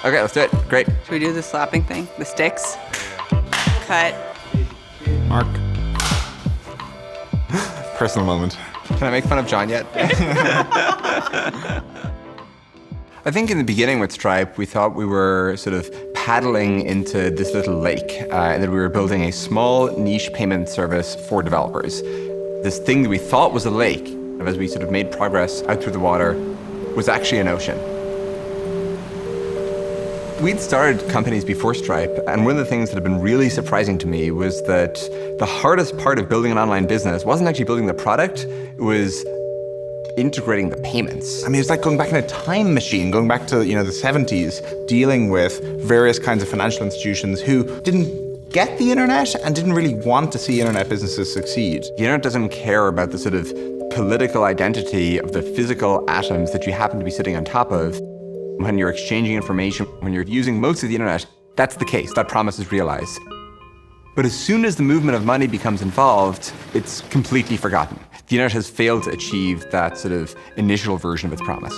Okay, let's do it. Great. Should we do the slapping thing? The sticks? Cut. Mark. Personal moment. Can I make fun of John yet? I think in the beginning with Stripe, we thought we were sort of paddling into this little lake, and that we were building a small niche payment service for developers. This thing that we thought was a lake, as we sort of made progress out through the water, was actually an ocean. We'd started companies before Stripe, and one of the things that had been really surprising to me was that the hardest part of building an online business wasn't actually building the product, it was integrating the payments. I mean, it's like going back in a time machine, going back to, the 70s, dealing with various kinds of financial institutions who didn't get the internet and didn't really want to see internet businesses succeed. The internet doesn't care about the sort of political identity of the physical atoms that you happen to be sitting on top of. When you're exchanging information, when you're using most of the internet, that's the case, that promise is realized. But as soon as the movement of money becomes involved, it's completely forgotten. The internet has failed to achieve that sort of initial version of its promise.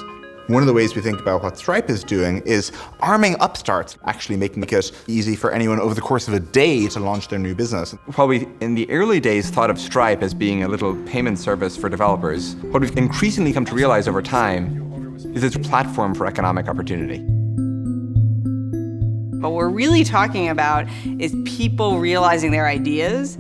One of the ways we think about what Stripe is doing is arming upstarts, actually making it easy for anyone over the course of a day to launch their new business. While we, in the early days, thought of Stripe as being a little payment service for developers, what we've increasingly come to realize over time is it's a platform for economic opportunity. What we're really talking about is people realizing their ideas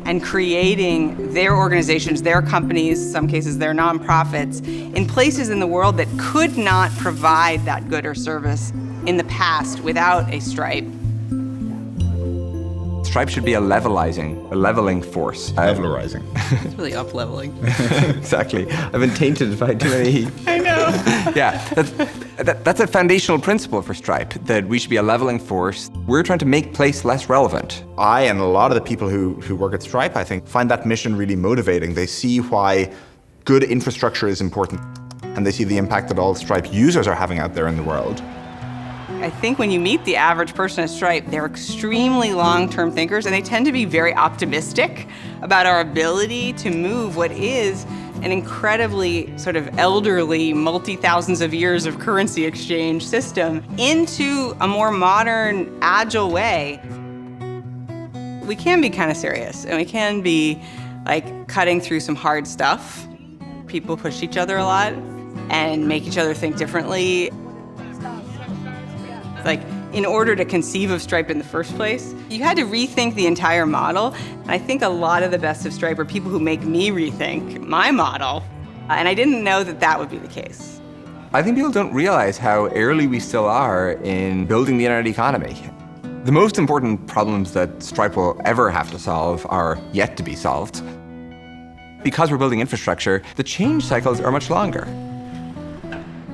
and creating their organizations, their companies, some cases their nonprofits, in places in the world that could not provide that good or service in the past without a Stripe. Stripe should be a leveling force. Leveling. It's really up-leveling. Exactly. I've been tainted by too many. I know. Yeah, that's a foundational principle for Stripe, that we should be a leveling force. We're trying to make place less relevant. I and a lot of the people who work at Stripe, I think, find that mission really motivating. They see why good infrastructure is important, and they see the impact that all Stripe users are having out there in the world. I think when you meet the average person at Stripe, they're extremely long-term thinkers, and they tend to be very optimistic about our ability to move what is an incredibly sort of elderly, multi-thousands of years of currency exchange system into a more modern, agile way. We can be kind of serious, and we can be like cutting through some hard stuff. People push each other a lot and make each other think differently. Like, in order to conceive of Stripe in the first place, you had to rethink the entire model. And I think a lot of the best of Stripe are people who make me rethink my model. And I didn't know that that would be the case. I think people don't realize how early we still are in building the internet economy. The most important problems that Stripe will ever have to solve are yet to be solved. Because we're building infrastructure, the change cycles are much longer.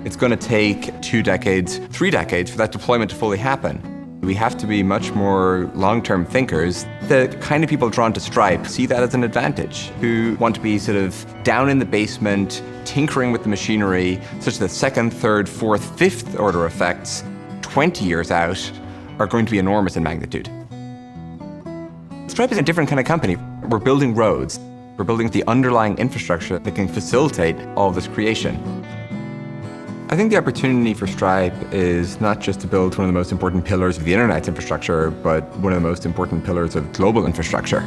It's going to take 2 decades, 3 decades for that deployment to fully happen. We have to be much more long-term thinkers. The kind of people drawn to Stripe see that as an advantage, who want to be sort of down in the basement, tinkering with the machinery, such that second, third, fourth, fifth order effects, 20 years out, are going to be enormous in magnitude. Stripe is a different kind of company. We're building roads. We're building the underlying infrastructure that can facilitate all this creation. I think the opportunity for Stripe is not just to build one of the most important pillars of the internet's infrastructure, but one of the most important pillars of global infrastructure.